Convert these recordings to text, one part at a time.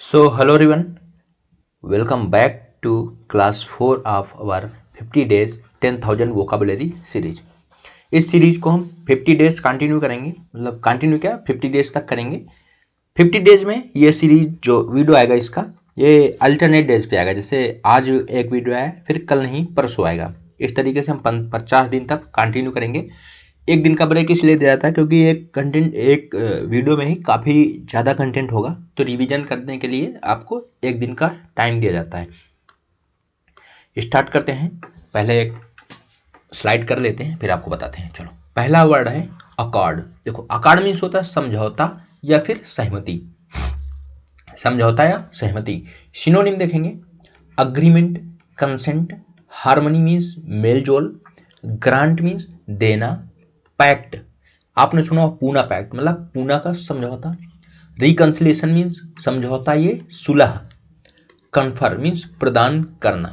So, hello everyone, welcome back to class 4 of our 50 days 10,000 vocabulary series. इस series को हम 50 days continue करेंगे, मतलब कंटिन्यू क्या 50 डेज तक करेंगे। 50 डेज में ये सीरीज जो वीडियो आएगा इसका ये अल्टरनेट डेज पे आएगा। जैसे आज एक वीडियो आया फिर कल नहीं परसों आएगा। इस तरीके से हम 50 दिन तक कंटिन्यू करेंगे। एक दिन का ब्रेक इसलिए दिया जाता है क्योंकि एक वीडियो में ही काफ़ी ज़्यादा कंटेंट होगा, तो रिवीजन करने के लिए आपको एक दिन का टाइम दिया जाता है। स्टार्ट करते हैं। पहले एक स्लाइड कर लेते हैं फिर आपको बताते हैं। चलो, पहला वर्ड है अकॉर्ड। देखो, अकॉर्ड मीन्स होता है समझौता या फिर सहमति। समझौता या सहमति। सिनोनिम देखेंगे, अग्रीमेंट, कंसेंट, हार्मनी मीन्स मेलजोल, ग्रांट मीन्स देना, पैक्ट आपने सुना पूना पैक्ट मतलब पूना का समझौता, रिकंसिलेशन मीन्स समझौता ये सुलह, कन्फर मीन्स प्रदान करना।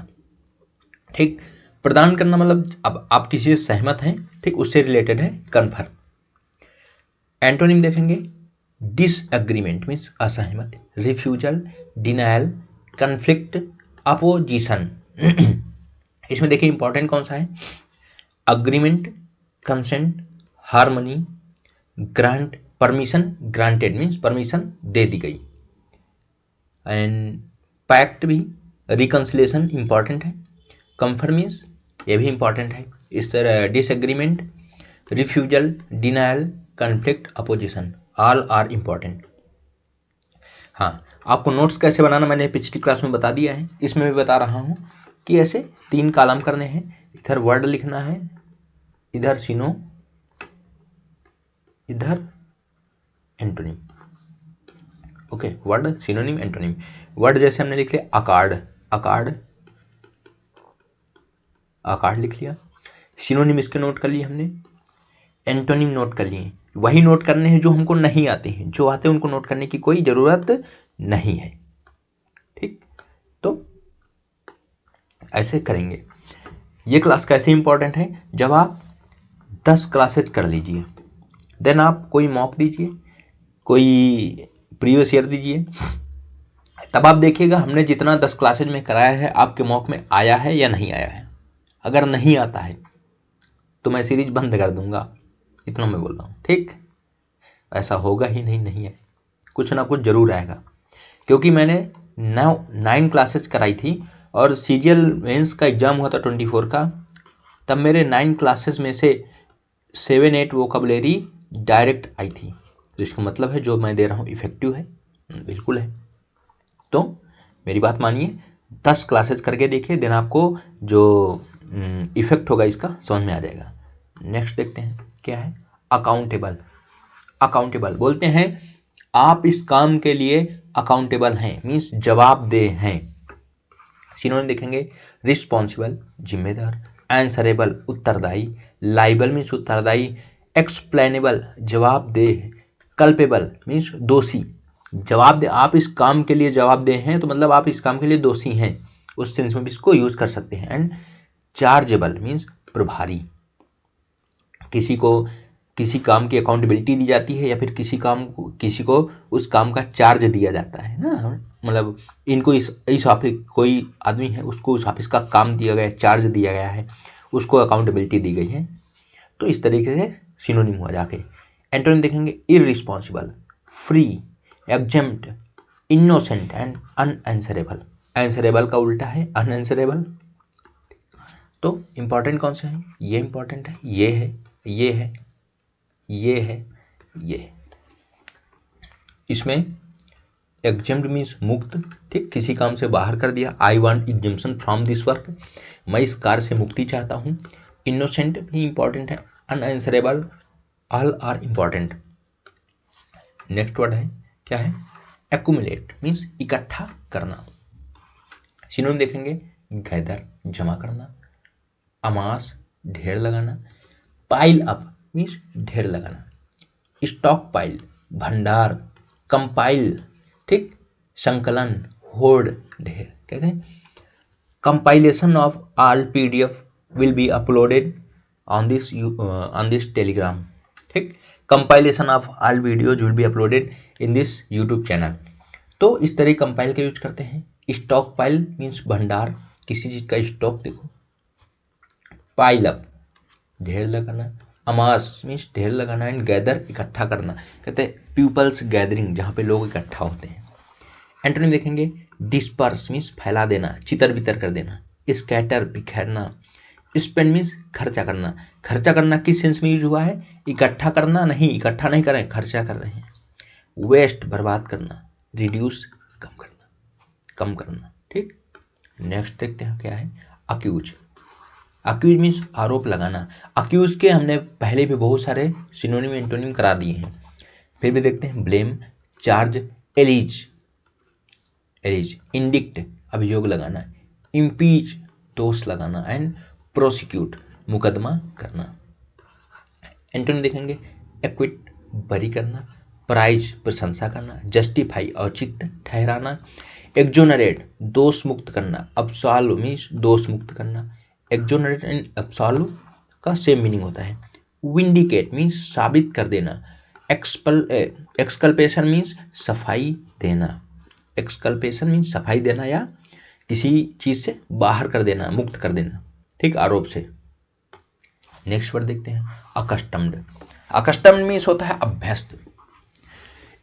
ठीक, प्रदान करना मतलब अब आप किसी से सहमत हैं, ठीक, उससे रिलेटेड है कन्फर। एंटोनिम देखेंगे, डिसएग्रीमेंट मीन्स असहमत, रिफ्यूजल, डिनायल, कन्फ्लिक्ट, अपोजिशन। इसमें देखिए इंपॉर्टेंट कौन सा है, agreement, consent, harmony, grant, permission, granted means permission दे दी गई, एंड पैक्ट भी, रिकंसिलेशन इंपॉर्टेंट है, कंफर्म मीन्स ये भी इंपॉर्टेंट है। इस तरह disagreement, refusal, denial, conflict, opposition all are important. हाँ, आपको नोट्स कैसे बनाना मैंने पिछली क्लास में बता दिया है। इसमें भी बता रहा हूँ कि ऐसे 3 कॉलम करने हैं। इधर वर्ड लिखना है, इधर सिनो, इधर antonym. Okay, word, synonym, antonym. Word जैसे हमने लिख लिया अकॉर्ड, अकॉर्ड, अकॉर्ड लिख लिया। सिनोनिम इसके नोट कर लिए हमने, एंटोनिम नोट कर लिए। वही नोट करने हैं जो हमको नहीं आते हैं, जो आते हैं उनको नोट करने की कोई ज़रूरत नहीं है। ठीक, तो ऐसे करेंगे। ये क्लास कैसे इंपॉर्टेंट है, जब आप 10 क्लासेज कर लीजिए, देन आप कोई मॉक दीजिए, कोई प्रीवियस ईयर दीजिए, तब आप देखिएगा हमने जितना 10 क्लासेज में कराया है आपके मॉक में आया है या नहीं आया है। अगर नहीं आता है तो मैं सीरीज बंद कर दूंगा, इतना मैं बोल रहा हूँ। ठीक, ऐसा होगा ही नहीं, नहीं है, कुछ ना कुछ जरूर आएगा। क्योंकि मैंने 9 क्लासेज कराई थी और सीरियल मेंस का एग्ज़ाम हुआ था 24 का, तब मेरे 9 क्लासेस में से 7-8 वोकैबुलरी डायरेक्ट आई थी। तो इसका मतलब है जो मैं दे रहा हूँ इफेक्टिव है, बिल्कुल है। तो मेरी बात मानिए, 10 क्लासेज करके देखिए, देन आपको जो इफेक्ट होगा इसका समझ में आ जाएगा। नेक्स्ट देखते हैं क्या है, अकाउंटेबल। अकाउंटेबल बोलते हैं आप इस काम के लिए अकाउंटेबल हैं, मीन्स जवाबदेह हैं। सिनोनिम देखेंगे, रिस्पॉन्सिबल जिम्मेदार, आंसरेबल उत्तरदायी, लाइबल मीन्स उत्तरदायी, एक्सप्लेनेबल जवाबदेह, कल्पेबल मीन्स दोषी। जवाबदेह, आप इस काम के लिए जवाबदेह हैं तो मतलब आप इस काम के लिए दोषी हैं, उस सेंस में भी इसको यूज कर सकते हैं। एंड चार्जेबल मीन्स प्रभारी, किसी को किसी काम की अकाउंटेबिलिटी दी जाती है या फिर किसी को उस काम का चार्ज दिया जाता है ना, मतलब इनको इस ऑफिस, कोई आदमी है उसको उस ऑफिस का काम दिया गया है, चार्ज दिया गया है, उसको अकाउंटेबिलिटी दी गई है। तो इस तरीके से सिनोनिम हुआ जाके। एंटोनिम देखेंगे, irresponsible, free, exempt, innocent and unanswerable. Answerable का उल्टा है अनआंसरेबल। तो इंपॉर्टेंट कौन से हैं, ये इंपॉर्टेंट है, ये है, ये है, ये है, ये है। इसमें एग्जेम्प्ट मीन्स मुक्त, ठीक, किसी काम से बाहर कर दिया, I want exemption from this work, मैं इस कार्य से मुक्ति चाहता हूँ। इनोसेंट भी इंपॉर्टेंट है, unanswerable, all are important. Next word है क्या है, एक्यूमुलेट मीन्स इकट्ठा करना। सिनोनिम देखेंगे, गैदर जमा करना, अमास ढेर लगाना, पाइल अप मीन्स ढेर लगाना, स्टॉक पाइल भंडार, कंपाइल, ठीक, संकलन, होर्ड ढेर कहते हैं। Compilation of all PDF will be uploaded on this Telegram, ठीक, compilation of all videos will be uploaded in this YouTube channel. तो इस तरह कंपाइल का यूज करते हैं। स्टॉक पाइल मीन्स भंडार, किसी चीज का स्टॉक देखो। पाइल अप ढेर लगाना, अमास मीन्स ढेर लगाना, एंड गैदर इकट्ठा करना, कहते हैं पीपल्स गैदरिंग जहाँ पे लोग इकट्ठा होते हैं। एंटोनिम देखेंगे डिस्पर्स मीन्स फैला देना, चितर बितर कर देना। स्कैटर बिखेरना। स्पेंड मीन्स खर्चा करना। खर्चा करना किस सेंस में यूज हुआ है? इकट्ठा करना नहीं, इकट्ठा नहीं कर रहे हैं, खर्चा कर रहे हैं। वेस्ट बर्बाद करना। रिड्यूस कम करना, कम करना। ठीक, नेक्स्ट देखते हैं क्या है। अक्यूज। अक्यूज मीन्स आरोप लगाना। अक्यूज के हमने पहले भी बहुत सारे सिनोनिम एंटोनिम करा दिए हैं, फिर भी देखते हैं। ब्लेम, चार्ज, एलिज, एलिज, इंडिक्ट अभियोग लगाना, इम्पीच दोष लगाना, एंड प्रोसिक्यूट मुकदमा करना। एंटोनिम देखेंगे एक्विट बरी करना, प्राइज प्रशंसा करना, जस्टिफाई औचित्य ठहराना, एक्जोनरेट दोष मुक्त करना, अब्सॉल्व मीन्स दोष मुक्त करना। एक्जोनरेट एंड अब्सॉल्व का सेम मीनिंग होता है। विंडिकेट मीन्स साबित कर देना। एक्सकल्पेशन मीन्स सफाई देना। एक्सकल्पेशन मीन्स सफाई देना या किसी चीज से बाहर कर देना, मुक्त कर देना, ठीक, आरोप से। नेक्स्ट वर्ड देखते हैं अकस्टम्ड। अकस्टम्ड मीन्स होता है अभ्यस्त।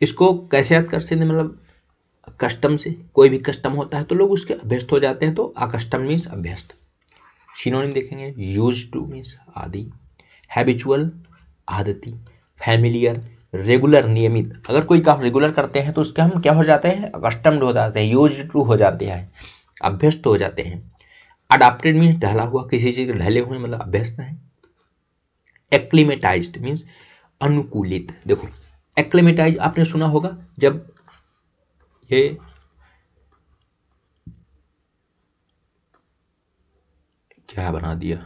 इसको कैसे याद कर सकते हैं? मतलब कस्टम से, कोई भी कस्टम होता है तो लोग उसके अभ्यस्त हो जाते हैं, तो अकस्टम मीन्स अभ्यस्त। सिनोनिम देखेंगे यूज्ड टू मीन्स आदि, हैबिचुअल आदती, फैमिलियर रेगुलर नियमित। अगर कोई काम रेगुलर करते हैं तो उसके हम क्या हो जाते हैं? अकस्टम्ड हो जाते हैं, यूज्ड टू हो जाते हैं, अभ्यस्त हो जाते हैं। अडॉप्टेड मीन्स ढला हुआ, किसी चीज के ढले हुए मतलब अभ्यस्त है। एक्लिमेटाइज्ड मीन्स अनुकूलित। देखो एक्लिमेटाइज आपने सुना होगा, जब ये क्या बना दिया,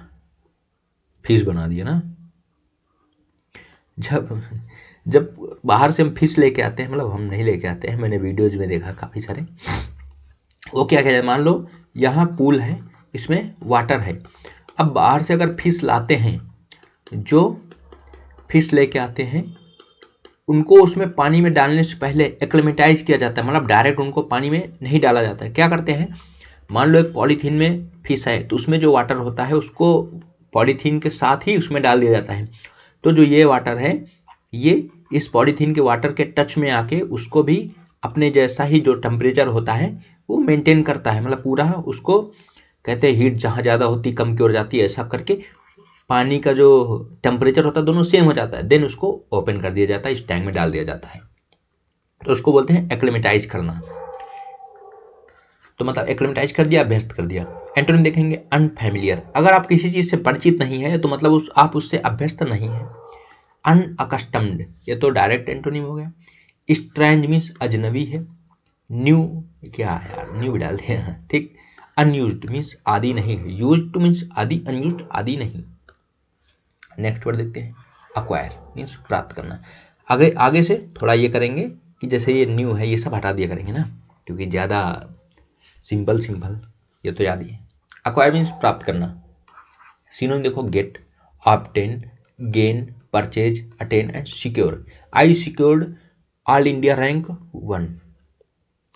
फिश बना दिया ना। जब जब बाहर से हम फिश लेके आते हैं, मतलब हम नहीं लेके आते हैं, मैंने वीडियोज में देखा काफ़ी सारे, वो क्या कहते हैं, मान लो यहाँ पूल है, इसमें वाटर है, अब बाहर से अगर फिश लाते हैं, जो फिश लेके आते हैं उनको उसमें पानी में डालने से पहले एक्लेमेटाइज किया जाता है, मतलब डायरेक्ट उनको पानी में नहीं डाला जाता है। क्या करते हैं, मान लो एक पॉलीथीन में फिश है, तो उसमें जो वाटर होता है उसको पॉलीथीन के साथ ही उसमें डाल दिया जाता है। तो जो ये वाटर है, ये इस पॉलीथीन के वाटर के टच में आके उसको भी अपने जैसा ही जो टेम्परेचर होता है वो मेंटेन करता है, मतलब पूरा उसको कहते हैं हीट जहाँ ज़्यादा होती कम की ओर जाती है, ऐसा करके पानी का जो टेम्परेचर होता है दोनों सेम हो जाता है, देन उसको ओपन कर दिया जाता है, इस टैंक में डाल दिया जाता है, तो उसको बोलते हैं एक्लेमेटाइज करना। तो मतलब एक्लेमेटाइज कर दिया, अभ्यस्त कर दिया। एंटोनिम देखेंगे अनफैमिलियर। अगर आप किसी चीज से परिचित नहीं है तो मतलब आप उससे अभ्यस्त नहीं है। अनअकस्टम्ड, ये तो डायरेक्ट एंटोनिम हो गया। स्ट्रेंज मीन्स अजनबी है। न्यू, क्या है यार, न्यू भी डाल दिया, ठीक। अनयूज्ड मीन्स आदि नहीं है। यूज्ड टू मीन्स आदि, अनयूज्ड आदि नहीं। नेक्स्ट वर्ड देखते हैं अक्वायर मीन्स प्राप्त करना। आगे आगे से थोड़ा ये करेंगे कि जैसे ये न्यू है ये सब हटा दिया करेंगे ना, क्योंकि ज़्यादा सिंपल ये तो याद ही है। अक्वायर मीन्स प्राप्त करना। सिनोनिम देखो get, obtain, gain, purchase, attain and secure. I secured all India rank 1,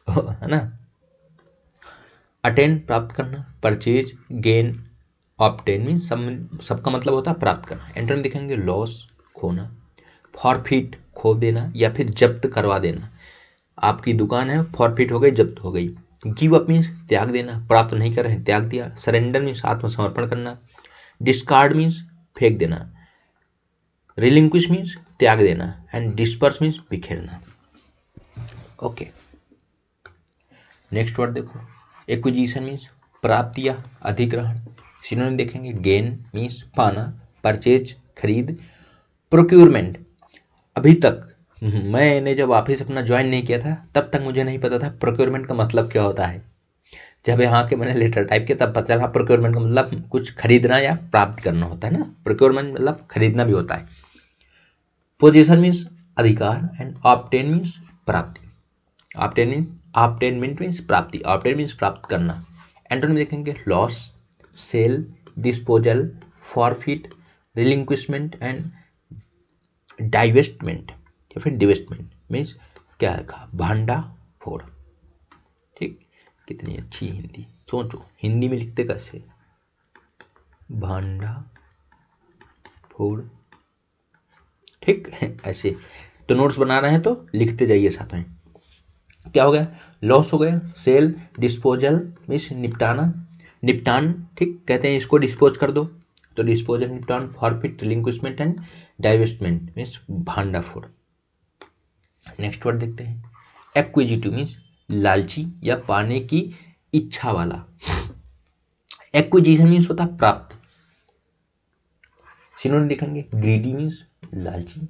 है ना। अटेन प्राप्त करना, परचेज, गेन, ऑब्टेन मीन्स सबका मतलब होता है प्राप्त करना। एंटोनिम दिखेंगे लॉस खोना, फॉरफिट खो देना या फिर जब्त करवा देना। आपकी दुकान है, फॉरफिट हो गई, जब्त हो गई। गिव अप मीन्स त्याग देना, प्राप्त नहीं कर रहे हैं, त्याग दिया। सरेंडर मीन्स आत्मसमर्पण करना। डिस्कार्ड मीन्स फेंक देना। रिलिंक्विश मीन्स त्याग देना। एंड डिस्पर्स मीन्स बिखेरना। ओके, नेक्स्ट वर्ड देखो एक्विजिशन मीन्स प्राप्ति या अधिग्रहण। सिनोनिम देखेंगे गेन मीन्स पाना, परचेज खरीद, प्रोक्यूरमेंट। अभी तक मैंने जब ऑफिस अपना ज्वाइन नहीं किया था तब तक मुझे नहीं पता था प्रोक्योरमेंट का मतलब क्या होता है। जब यहाँ के मैंने लेटर टाइप किया तब पता चला प्रोक्योरमेंट का मतलब कुछ खरीदना या प्राप्त करना होता है ना। प्रोक्योरमेंट मतलब खरीदना भी होता है। पोजीशन मीन्स अधिकार एंड ऑब्टेन मीन्स प्राप्ति। ऑब्टेनमेंट मीन्स प्राप्ति, ऑब्टेन मीन्स प्राप्त करना। एंटोनिम देखेंगे loss, sale, disposal, forfeit, relinquishment and divestment या फिर डिवेस्टमेंट मीन्स क्या रखा, भांडा फोड़। ठीक, कितनी अच्छी हिंदी, सोचो हिंदी में लिखते कैसे, भांडा फोड़, ठीक ऐसे। तो नोट्स बना रहे हैं तो लिखते जाइए साथ में। क्या हो गया, लॉस हो गया, सेल, डिस्पोजल मीन्स निपटाना, निपटान, ठीक, कहते हैं इसको डिस्पोज कर दो, तो डिस्पोजल, निपटान, forfeit, relinquishment and divestment means भांडाफोड़। नेक्स्ट वर्ड देखते हैं, एक्विजिटिव मीन्स लालची या पाने की इच्छा वाला। एक्विजिशन मीन्स होता है प्राप्त, सिनोनिम देखेंगे, ग्रीडी मीन्स लालची,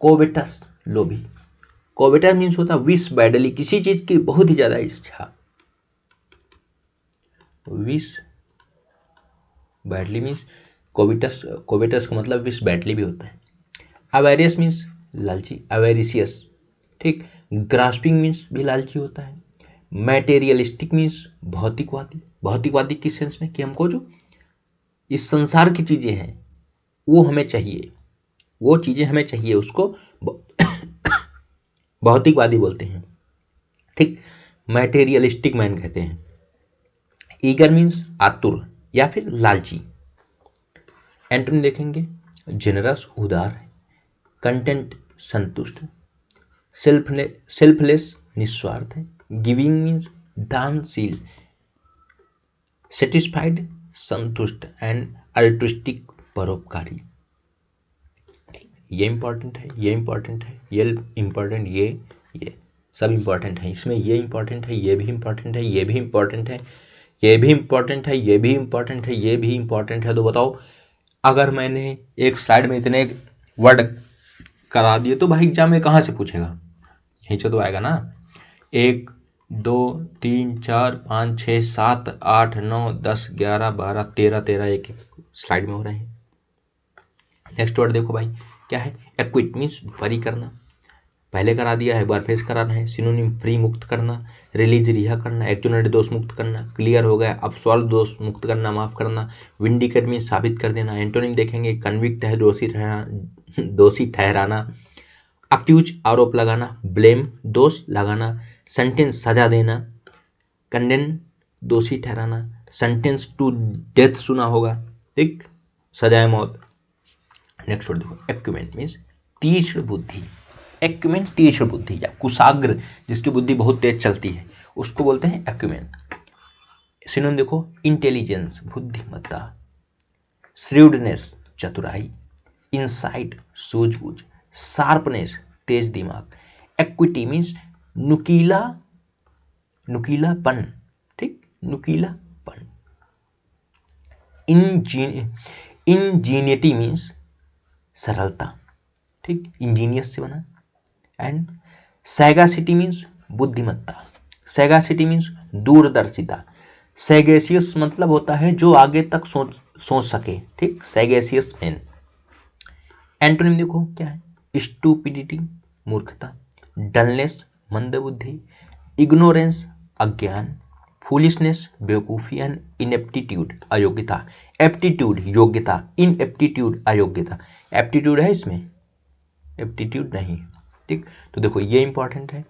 कोवेटस लोभी, कोवेटस मीन्स होता है विश बैडली, किसी चीज की बहुत ही ज्यादा इच्छा, विश बैडली मीन्स कोविटस, कोवेटस का मतलब विश बैडली भी होता है। अवेरियस मीन्स लालची, अवेरिशियस, ठीक, ग्रास्पिंग मीन्स भी लालची होता है। मैटेरियलिस्टिक मीन्स भौतिकवादी, भौतिकवादी किस सेंस में कि हमको जो इस संसार की चीजें हैं वो हमें चाहिए, वो चीजें हमें चाहिए, उसको भौतिकवादी बोलते हैं, ठीक, मैटेरियलिस्टिक मैन कहते हैं। ईगर मीन्स आतुर या फिर लालची। एंटोनिम देखेंगे, जेनरस उदार, कंटेंट संतुष्ट, सेल्फलेस निस्वार्थ है, गिविंग मीन्स दानशील, सेटिस्फाइड संतुष्ट एंड अल्ट्रुइस्टिक परोपकारी। ये इंपॉर्टेंट है, ये इंपॉर्टेंट है, ये इंपॉर्टेंट, ये सब इंपॉर्टेंट है, इसमें ये इंपॉर्टेंट है, ये भी इंपॉर्टेंट है, ये भी इंपॉर्टेंट है, ये भी इंपॉर्टेंट है, ये भी इंपॉर्टेंट है, ये भी इंपॉर्टेंट है। तो बताओ अगर मैंने एक स्लाइड में इतने वर्ड करा दिए तो भाई एग्जाम में कहाँ से पूछेगा, यहीं से तो आएगा ना। 1 2 3 4 5 6 7 8 9 10 11 12 13 13 एक स्लाइड में हो रहे हैं। नेक्स्ट वर्ड देखो भाई क्या है, एक्विट मीन्स फ्री करना, पहले करा दिया है, एक बार फेस कराना है। सिनोनिम फ्री मुक्त करना, रिलीज रिहा करना, एक्चुअली दोष मुक्त करना, क्लियर हो गया, अब्सॉल्व दोष मुक्त करना, माफ करना, विंडिकेट मीन्स साबित कर देना। एंटोनिम देखेंगे, कन्विक्ट है दोषी ठहराना, अक्यूज आरोप लगाना, ब्लेम दोष लगाना, सेंटेंस सजा देना, कंडेन दोषी ठहराना, सेंटेंस टू डेथ सुना होगा, ठीक, सजाए मौत। नेक्स्ट वर्ड देखो, एक्यूमेंट मीन्स तीक्ष्ण बुद्धि, एक्यूमेंट तीक्ष्ण बुद्धि या कुशाग्र, जिसकी बुद्धि बहुत तेज चलती है उसको बोलते हैं एक्यूमेंट। सिनोनिम देखो, इंटेलिजेंस बुद्धिमत्ता, श्रीवडनेस चतुराई, इंसाइट सूझबूझ, शार्पनेस तेज दिमाग। एक्विटी मीन्स नुकीलापन, ठीक, नुकीलापन। इंजीनियरिटी मीन्स सरलता, ठीक, इंजीनियस से बना। एंड सैगासिटी मीन्स बुद्धिमत्ता, सैगासिटी मीन्स दूरदर्शिता, सैगेसियस मतलब होता है जो आगे तक सोच सके, ठीक, सैगेसियस मैन। एंटोनिम देखो क्या है, स्टूपिडिटी मूर्खता, डलनेस मंदबुद्धि, इग्नोरेंस अज्ञान, फूलिशनेस बेवकूफ़ी एंड इनएप्टीट्यूड अयोग्यता। एप्टीट्यूड योग्यता, इनएप्टीट्यूड अयोग्यता। एप्टीट्यूड है इसमें, एप्टीट्यूड नहीं, ठीक। तो देखो ये इंपॉर्टेंट है,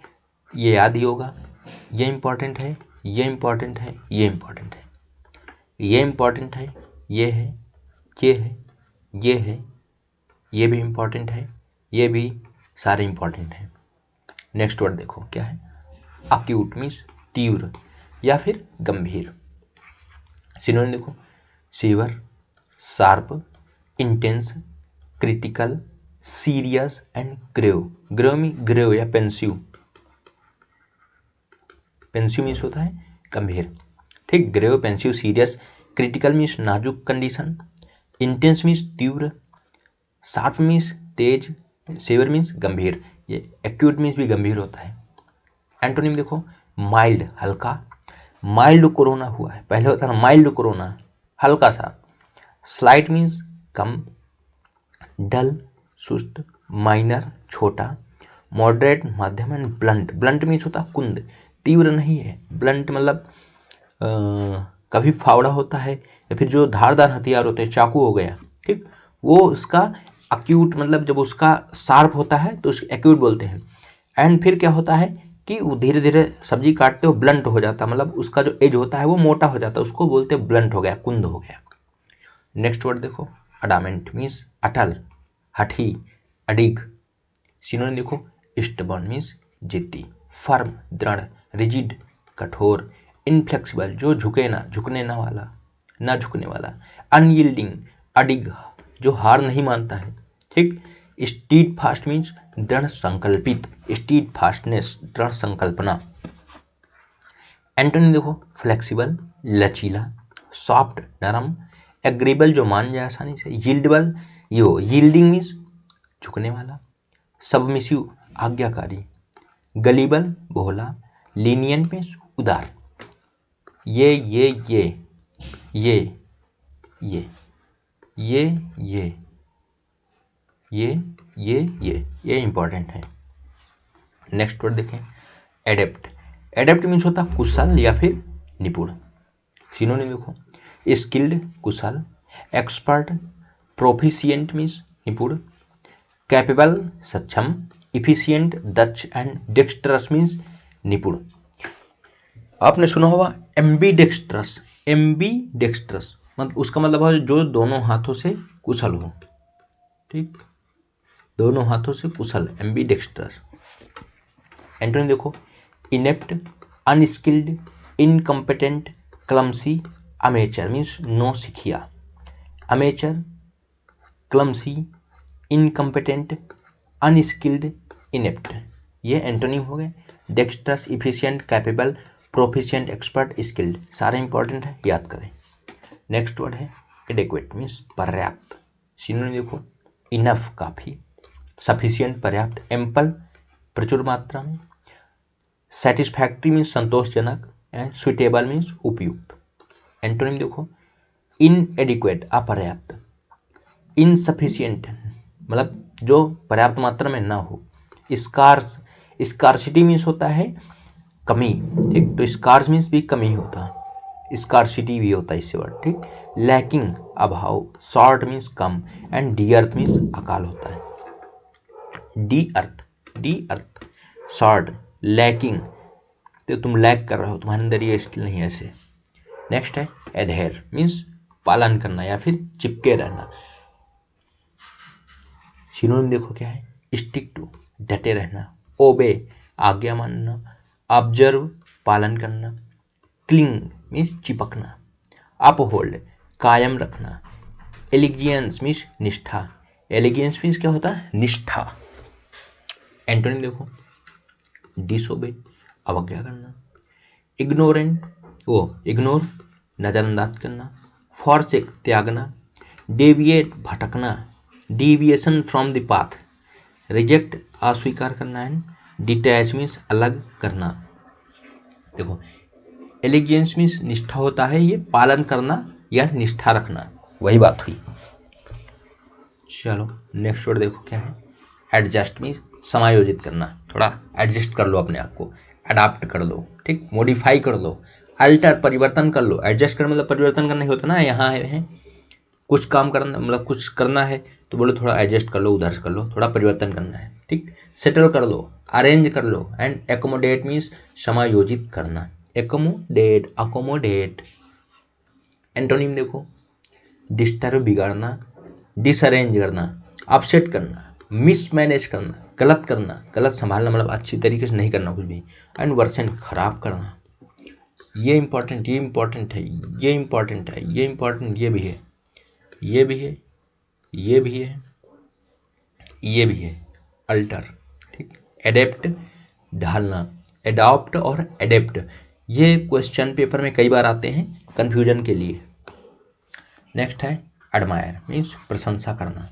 ये याद ही होगा, ये इंपॉर्टेंट है, ये इंपॉर्टेंट है, ये इंपॉर्टेंट है, ये इंपॉर्टेंट है, ये है, ये है, ये है, ये भी इंपॉर्टेंट है, ये भी सारे इंपॉर्टेंट हैं। नेक्स्ट वर्ड देखो क्या है, अक्यूट मीन्स तीव्र या फिर गंभीर। सिनोनिम देखो, severe, sharp, intense, critical, serious and grave. Grave में ग्रेव या पेंसिव, पेंसिव मीन्स होता है गंभीर, ठीक, grave, pensive, serious. Critical means नाजुक कंडीशन, इंटेंस मीन्स तीव्र, शार्प मीन्स तेज, सीवियर मीन्स गंभीर। ये एक्यूट मीन्स भी गंभीर होता है। एंटोनिम देखो, माइल्ड हल्का, माइल्ड कोरोना हुआ है, पहले होता था माइल्ड कोरोना हल्का सा। स्लाइट मीन्स कम, डल सुस्त, माइनर छोटा, मॉडरेट मध्यम एंड ब्लंट, ब्लंट मीन्स होता कुंद, तीव्र नहीं है, ब्लंट मतलब कभी फावड़ा होता है या फिर जो धारदार हथियार होते हैं, चाकू हो गया, ठीक, वो उसका अक्यूट मतलब जब उसका शार्प होता है तो उसको एक्यूट बोलते हैं। एंड फिर क्या होता है, कि वो धीरे धीरे सब्जी काटते हो ब्लंट हो जाता, मतलब उसका जो एज होता है वो मोटा हो जाता है, उसको बोलते हैं ब्लंट हो गया, कुंद हो गया। नेक्स्ट वर्ड देखो, अडामेंट मीन्स अटल, हठी, अडिग। सिनोनिम देखो, स्टबर्न मीन्स जिद्दी, फर्म दृढ़, रिजिड कठोर, इनफ्लेक्सिबल जो झुके ना, झुकने ना वाला, ना झुकने वाला, अनयील्डिंग अडिग जो हार नहीं मानता है, ठीक। स्टीड फास्ट मीन्स दृढ़ संकल्पित, स्टीड फास्टनेस दृढ़ संकल्पना। एंटोनिम देखो, फ्लेक्सिबल लचीला, सॉफ्ट नरम, एग्रीबल जो मान जाए आसानी से, यील्डेबल यो यील्डिंग मीन्स झुकने वाला, सबमिसिव आज्ञाकारी, गलीबल भोला, लीनियंट मीन्स उदार। ये ये ये ये ये ये ये ये ये इंपॉर्टेंट है। नेक्स्ट वर्ड देखें, एडेप्ट। एडेप्ट मीन्स होता है कुशल या फिर निपुण। सिनोनिम देखो, स्किल्ड कुशल, एक्सपर्ट, प्रोफिशिएंट मीन्स निपुण, कैपेबल सक्षम, इफिशिएंट दक्ष एंड डेक्स्ट्रस मीन्स निपुण। आपने सुना होगा एम्बीडेक्स्ट्रस, एम्बीडेक्स्ट्रस मतलब उसका मतलब है जो दोनों हाथों से कुशल हो, ठीक, दोनों हाथों से कुशल, एम्बीडेक्स्ट्रस। एंटोनिम देखो, inept, unskilled, incompetent, clumsy, amateur means no सिखिया, amateur, clumsy, incompetent, unskilled, inept, ये एंटोनिम हो गए। Dexterous, efficient, capable, proficient, expert, skilled, सारे इंपॉर्टेंट है, याद करें। नेक्स्ट वर्ड है एडेक्वेट मीन्स पर्याप्त। सिनोनिम देखो, इनफ काफ़ी, सफिशिएंट पर्याप्त, एम्पल प्रचुर मात्रा में, सेटिस्फैक्ट्री मीन्स संतोषजनक, एंड सुटेबल मीन्स उपयुक्त। एंटोनिम देखो, इनएडिक्वेट अपर्याप्त, इनसफिशिएंट मतलब जो पर्याप्त मात्रा में ना हो, स्कार्स, स्कार्सिटी मीन्स होता है कमी, ठीक, तो स्कार्स मीन्स भी कमी होता है, स्कार्सिटी भी होता है इससे वर्ड, ठीक। लैकिंग अभाव, short means come, and D earth means अकाल होता है। डी अर्थ शॉर्ट, लैकिंग तो तुम लैक कर रहे हो, तुम्हारे अंदर ये स्किल नहीं है ऐसे। नेक्स्ट है एडहेर मीन्स पालन करना या फिर चिपके रहना। सिनोनिम देखो क्या है, स्टिक टू डटे रहना, ओबे आज्ञा मानना, ऑब्जर्व पालन करना, क्लिंग मीन्स चिपकना, अपहोल्ड कायम रखना, एलिजियंस मीन्स निष्ठा, एलिजियंस मीन्स क्या होता है, निष्ठा। एंटोनिम देखो, डिसोबे अवज्ञा करना, इग्नोरेंट इग्नोर नज़रअंदाज करना, फॉरसेक त्यागना, डेविएट भटकना, deviation from the path, reject अस्वीकार करना, एंड डिटैच मीन्स अलग करना। देखो एलिजियंस मीन्स निष्ठा होता है, ये पालन करना या निष्ठा रखना, वही बात हुई। चलो नेक्स्ट वर्ड देखो क्या है, एडजस्ट मीन्स समायोजित करना, थोड़ा एडजस्ट कर लो अपने आप को, अडाप्ट कर लो, ठीक, मॉडिफाई कर लो, अल्टर परिवर्तन कर लो। एडजस्ट करना मतलब परिवर्तन करना ही होता ना, यहाँ है कुछ काम करना मतलब कुछ करना है तो बोलो थोड़ा एडजस्ट कर लो, उधर से कर लो, थोड़ा परिवर्तन करना है, ठीक, सेटल कर लो, अरेंज कर लो, एंड एकोमोडेट मीन्स समायोजित करना, अकोमोडेट। एंटोनिम देखो, डिस्टर्ब बिगाड़ना, डिसअरेंज करना, अपसेट करना, मिसमैनेज करना, गलत संभालना मतलब अच्छी तरीके से नहीं करना कुछ भी, एंड वर्सन खराब करना। ये इंपॉर्टेंट है, ये इंपॉर्टेंट है, ये भी है, ये भी है, ये भी है, ये भी है, अल्टर, ठीक। एडेप्ट ढालना, एडॉप्ट और एडेप्ट, ये क्वेश्चन पेपर में कई बार आते हैं कंफ्यूजन के लिए। नेक्स्ट है एडमायर मीन्स प्रशंसा करना।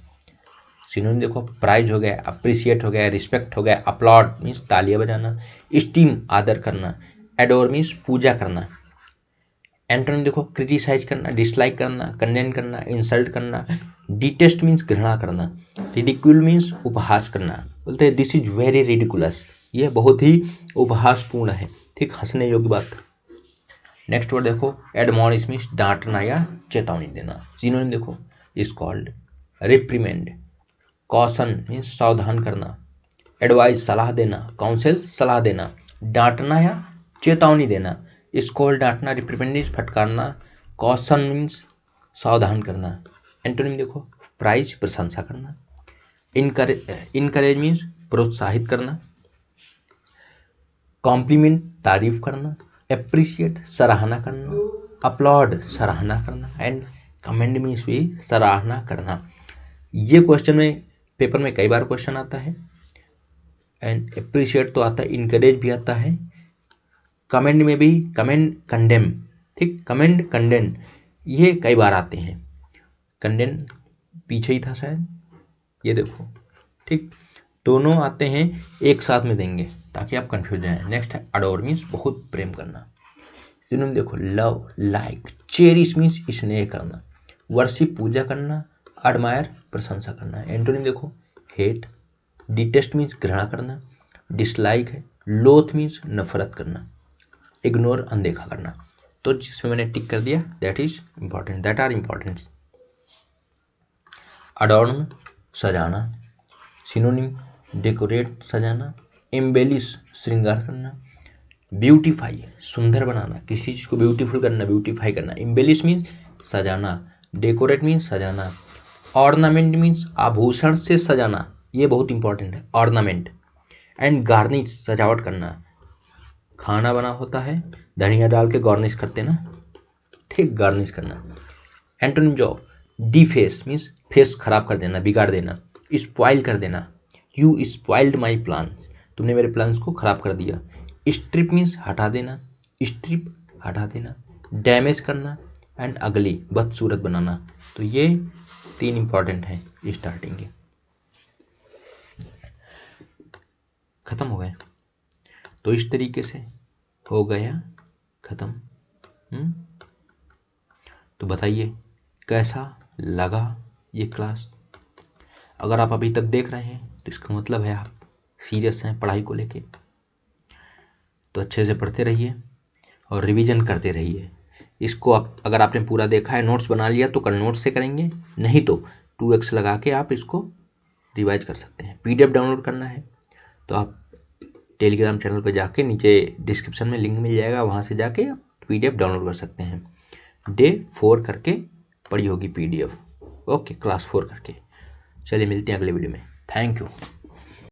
सिनोनिम देखो, प्राइज हो गया, अप्रिशिएट हो गया, रिस्पेक्ट हो गया, अपलॉड मीन्स तालियां बजाना, स्टीम आदर करना, एडोर मीन्स पूजा करना। एंटोनिम देखो, क्रिटिसाइज करना, डिसलाइक करना, कंडेन करना, इंसल्ट करना, डिटेस्ट मीन्स घृणा करना, रिडिक्यूल मीन्स उपहास करना, बोलते हैं दिस इज वेरी रिडिकुलस, ये बहुत ही उपहासपूर्ण है, ठीक, हंसने योग्य बात। नेक्स्ट वर्ड देखो, एडमॉनिश मीन्स डांटना या चेतावनी देना। सिनोनिम देखो, स्कॉल्ड, रिप्रीमेंड, कॉशन मीन्स सावधान करना, एडवाइस सलाह देना, काउंसिल सलाह देना, डांटना या चेतावनी देना। स्कॉल्ड डांटना, रिप्रिमेंड फटकारना, कॉशन मीन्स सावधान करना। एंटोनिम देखो, प्राइज प्रशंसा करना, इनकरेज मीन्स प्रोत्साहित करना, कॉम्प्लीमेंट तारीफ करना, एप्रिशिएट सराहना करना, अपलॉड सराहना करना, एंड कमेंड मीन्स भी सराहना करना। ये क्वेश्चन में पेपर में कई बार क्वेश्चन आता है। एंड एप्रिशिएट तो आता है, इनकरेज भी आता है, कमेंड में भी, कमेंड कंडेम, ठीक, कमेंड कंडेन ये कई बार आते हैं। कंडेन पीछे ही था शायद, ये देखो, ठीक, दोनों आते हैं एक साथ में देंगे ताकि आप कंफ्यूज जाएं। नेक्स्ट है अडोर मीन्स बहुत प्रेम करना। सिनोनिम देखो, लव, लाइक, चेरिश मीन्स स्नेह करना, वर्शिप पूजा करना, एडमायर प्रशंसा करना। एंटोनिम देखो, हेट, डिटेस्ट मीन्स घृणा करना, डिसलाइक है, लोथ मीन्स नफरत करना, इग्नोर अनदेखा करना। तो जिसमें मैंने टिक कर दिया that is important, that are important. Adorn सजाना, सिनोनिम डेकोरेट सजाना, एम्बेलिश श्रृंगार करना, ब्यूटीफाई सुंदर बनाना, किसी चीज़ को ब्यूटीफुल करना, ब्यूटीफाई करना। एम्बेलिश मीन्स सजाना, डेकोरेट मीन्स सजाना, ऑर्नामेंट मीन्स आभूषण से सजाना, ये बहुत इंपॉर्टेंट है, ऑर्नामेंट। एंड गार्निश सजावट करना, खाना बना होता है, धनिया डाल के गार्निश करते ना, ठीक, गार्निश करना। एंटोनिम जो डिफेस मीन्स फेस खराब कर देना, बिगाड़ देना, स्पॉइल कर देना, यू स्पॉइल्ड माई प्लान, तुमने मेरे प्लान्स को खराब कर दिया। स्ट्रिप मीन्स हटा देना, स्ट्रिप हटा देना, डैमेज करना, एंड अगली बदसूरत बनाना। तो ये 3 इंपॉर्टेंट हैं स्टार्टिंग के। खत्म हो गए। तो इस तरीके से हो गया खत्म। तो बताइए कैसा लगा ये क्लास। अगर आप अभी तक देख रहे हैं तो इसका मतलब है आप सीरियस हैं पढ़ाई को लेके। तो अच्छे से पढ़ते रहिए और रिवीजन करते रहिए। इसको आप अगर आपने पूरा देखा है, नोट्स बना लिया तो कल नोट्स से करेंगे, नहीं तो 2x लगा के आप इसको रिवाइज कर सकते हैं। PDF डाउनलोड करना है तो आप टेलीग्राम चैनल पर जाके नीचे डिस्क्रिप्शन में लिंक मिल जाएगा, वहाँ से जाके आप PDF डाउनलोड कर सकते हैं। Day 4 करके पढ़ी होगी PDF। ओके, क्लास 4 करके। चलिए मिलते हैं अगले वीडियो में। Thank you.